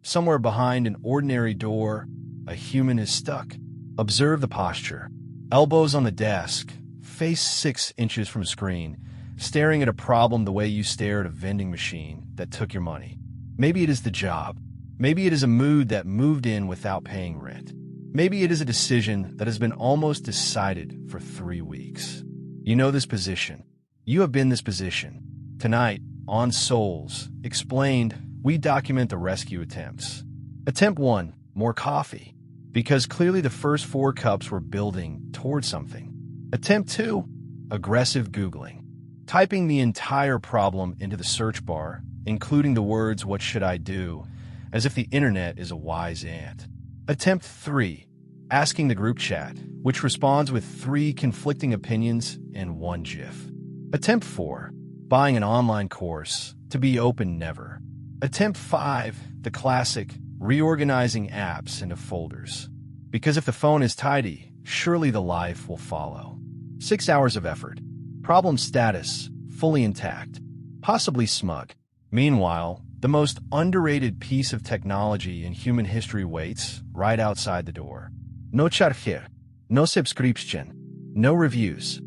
Somewhere behind an ordinary door, a human is stuck. Observe the posture. Elbows on the desk, face 6 inches from screen, staring at a problem the way you stare at a vending machine that took your money. Maybe it is the job. Maybe it is a mood that moved in without paying rent. Maybe it is a decision that has been almost decided for 3 weeks. You know this position. You have been this position. Tonight, on Souls Explained, we document the rescue attempts. Attempt 1, more coffee, because clearly the first 4 cups were building towards something. Attempt 2, aggressive Googling, typing the entire problem into the search bar, including the words, "What should I do?" as if the internet is a wise ant. Attempt 3, asking the group chat, which responds with 3 conflicting opinions and 1 GIF. Attempt 4, buying an online course, to be open never. Attempt 5, the classic, reorganizing apps into folders. Because if the phone is tidy, surely the life will follow. 6 hours of effort. Problem status, fully intact. Possibly smug. Meanwhile, the most underrated piece of technology in human history waits right outside the door. No charge, no subscription, no reviews.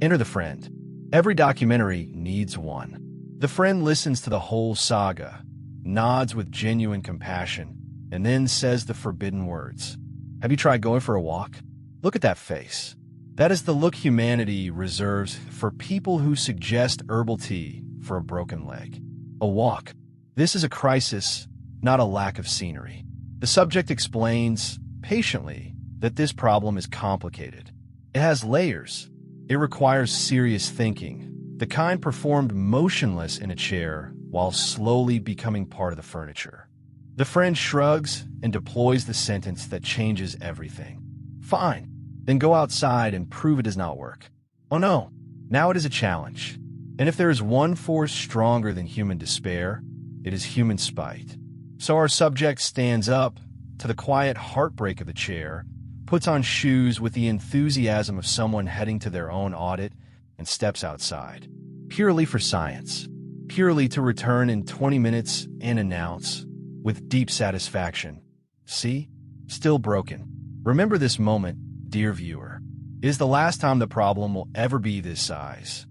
Enter the friend. Every documentary needs one. The friend listens to the whole saga, nods with genuine compassion, and then says the forbidden words. Have you tried going for a walk? Look at that face. That is the look humanity reserves for people who suggest herbal tea for a broken leg. A walk. This is a crisis, not a lack of scenery. The subject explains, patiently, that this problem is complicated. It has layers. It requires serious thinking, the kind performed motionless in a chair while slowly becoming part of the furniture. The friend shrugs and deploys the sentence that changes everything. Fine, then go outside and prove it does not work. Oh no, now it is a challenge. And if there is one force stronger than human despair, it is human spite. So our subject stands up to the quiet heartbreak of the chair, puts on shoes with the enthusiasm of someone heading to their own audit, and steps outside. Purely for science. Purely to return in 20 minutes and announce, with deep satisfaction, see? Still broken. Remember this moment, dear viewer. It is the last time the problem will ever be this size.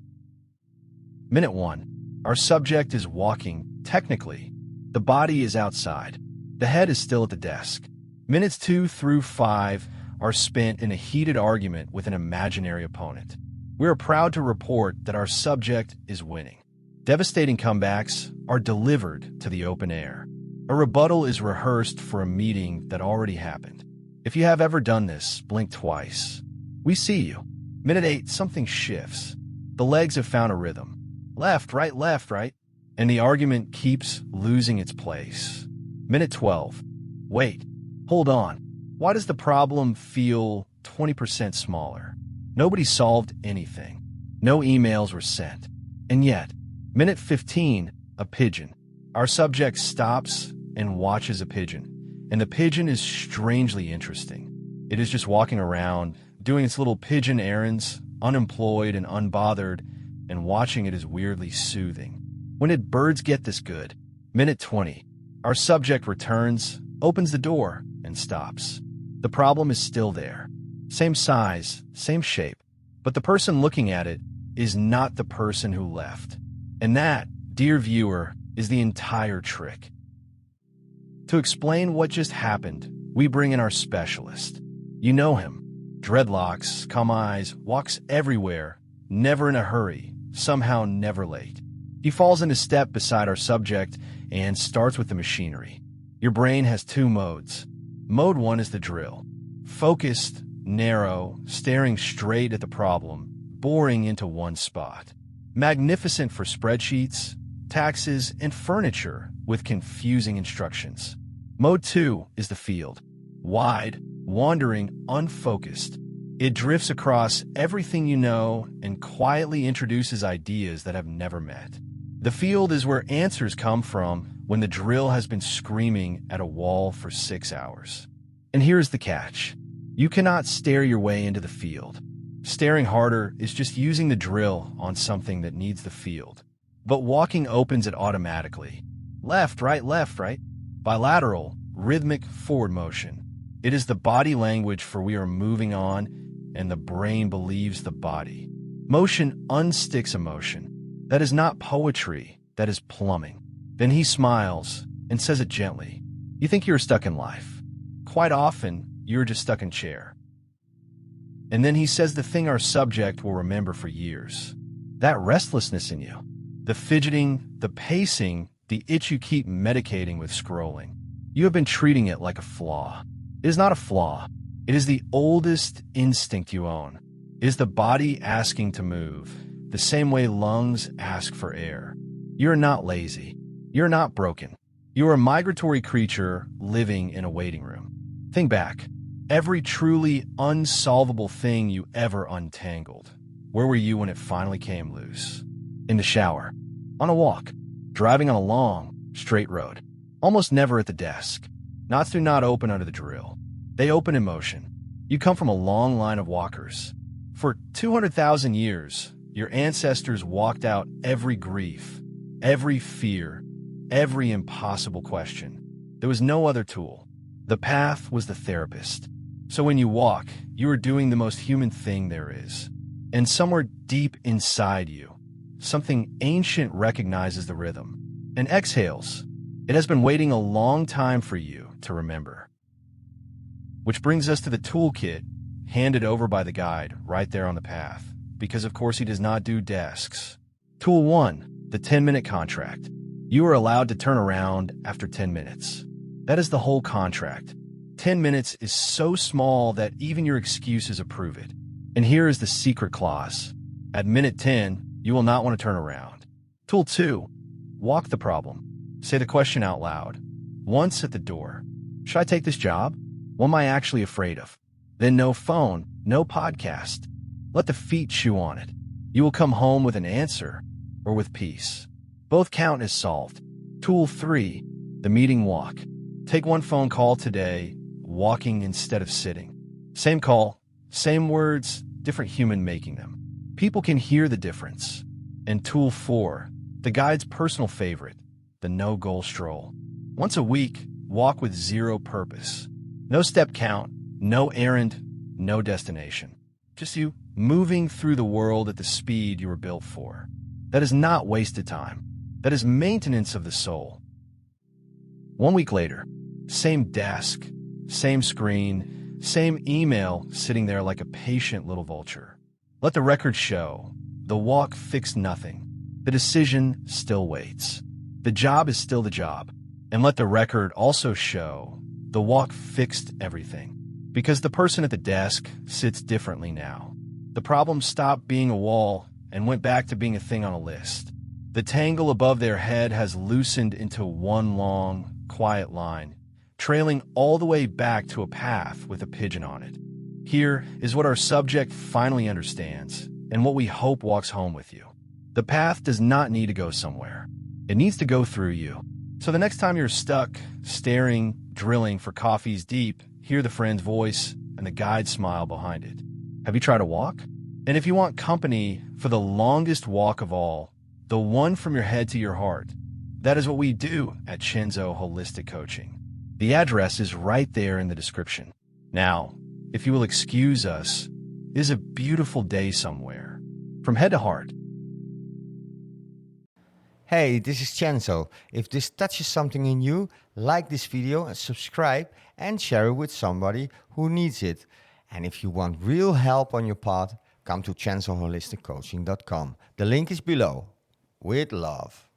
Minute 1. Our subject is walking, technically. The body is outside. The head is still at the desk. Minutes 2 through 5 are spent in a heated argument with an imaginary opponent. We are proud to report that our subject is winning. Devastating comebacks are delivered to the open air. A rebuttal is rehearsed for a meeting that already happened. If you have ever done this, blink twice. We see you. Minute 8, something shifts. The legs have found a rhythm. Left, right, and the argument keeps losing its place. Minute 12. Wait, hold on. Why does the problem feel 20% smaller? Nobody solved anything. No emails were sent. And yet, minute 15, a pigeon. Our subject stops and watches a pigeon, and the pigeon is strangely interesting. It is just walking around, doing its little pigeon errands, unemployed and unbothered, and watching it is weirdly soothing. When did birds get this good? Minute 20. Our subject returns, opens the door, and stops. The problem is still there. Same size, same shape. But the person looking at it is not the person who left. And that, dear viewer, is the entire trick. To explain what just happened, we bring in our specialist. You know him. Dreadlocks, calm eyes, walks everywhere, never in a hurry, somehow never late. He falls into step beside our subject and starts with the machinery. Your brain has 2 modes. Mode 1 is the drill. Focused, narrow, staring straight at the problem, boring into one spot. Magnificent for spreadsheets, taxes, and furniture with confusing instructions. Mode 2 is the field. Wide, wandering, unfocused. It drifts across everything you know and quietly introduces ideas that have never met. The field is where answers come from when the drill has been screaming at a wall for 6 hours. And here's the catch. You cannot stare your way into the field. Staring harder is just using the drill on something that needs the field. But walking opens it automatically. Left, right, Bilateral, rhythmic forward motion. It is the body language for we are moving on, and the brain believes the body. Motion unsticks emotion. That is not poetry, that is plumbing. Then he smiles and says it gently. You think you're stuck in life. Quite often, you're just stuck in chair. And then he says the thing our subject will remember for years. That restlessness in you. The fidgeting, the pacing, the itch you keep medicating with scrolling. You have been treating it like a flaw. It is not a flaw. It is the oldest instinct you own. It is the body asking to move, the same way lungs ask for air. You are not lazy. You are not broken. You are a migratory creature living in a waiting room. Think back. Every truly unsolvable thing you ever untangled. Where were you when it finally came loose? In the shower. On a walk. Driving on a long, straight road. Almost never at the desk. Knots do not open under the drill. They open in motion. You come from a long line of walkers. For 200,000 years, your ancestors walked out every grief, every fear, every impossible question. There was no other tool. The path was the therapist. So when you walk, you are doing the most human thing there is. And somewhere deep inside you, something ancient recognizes the rhythm and exhales. It has been waiting a long time for you to remember. Which brings us to the toolkit handed over by the guide right there on the path, because of course he does not do desks. Tool 1, the 10-minute contract. You are allowed to turn around after 10 minutes. That is the whole contract. 10 minutes is so small that even your excuses approve it. And here is the secret clause. At minute 10, you will not want to turn around. Tool 2, walk the problem. Say the question out loud. Once at the door. Should I take this job? What am I actually afraid of? Then no phone, no podcast. Let the feet chew on it. You will come home with an answer or with peace. Both count as solved. Tool 3, the meeting walk. Take one phone call today, walking instead of sitting. Same call, same words, different human making them. People can hear the difference. And tool 4, the guide's personal favorite, the no-goal stroll. Once a week, walk with zero purpose. No step count, no errand, no destination. Just you moving through the world at the speed you were built for. That is not wasted time. That is maintenance of the soul. 1 week later, same desk, same screen, same email sitting there like a patient little vulture. Let the record show. The walk fixed nothing. The decision still waits. The job is still the job. And let the record also show the walk fixed everything. Because the person at the desk sits differently now. The problem stopped being a wall and went back to being a thing on a list. The tangle above their head has loosened into one long, quiet line, trailing all the way back to a path with a pigeon on it. Here is what our subject finally understands, and what we hope walks home with you. The path does not need to go somewhere. It needs to go through you. So the next time you're stuck, staring, drilling for coffees deep, hear the friend's voice and the guide's smile behind it. Have you tried a walk? And if you want company for the longest walk of all, the one from your head to your heart, that is what we do at Chenzo Holistic Coaching. The address is right there in the description. Now, if you will excuse us, it is a beautiful day somewhere. From head to heart. Hey, this is Chenzo. If this touches something in you, like this video and subscribe and share it with somebody who needs it. And if you want real help on your path, come to ChenzoHolisticCoaching.com. The link is below. With love.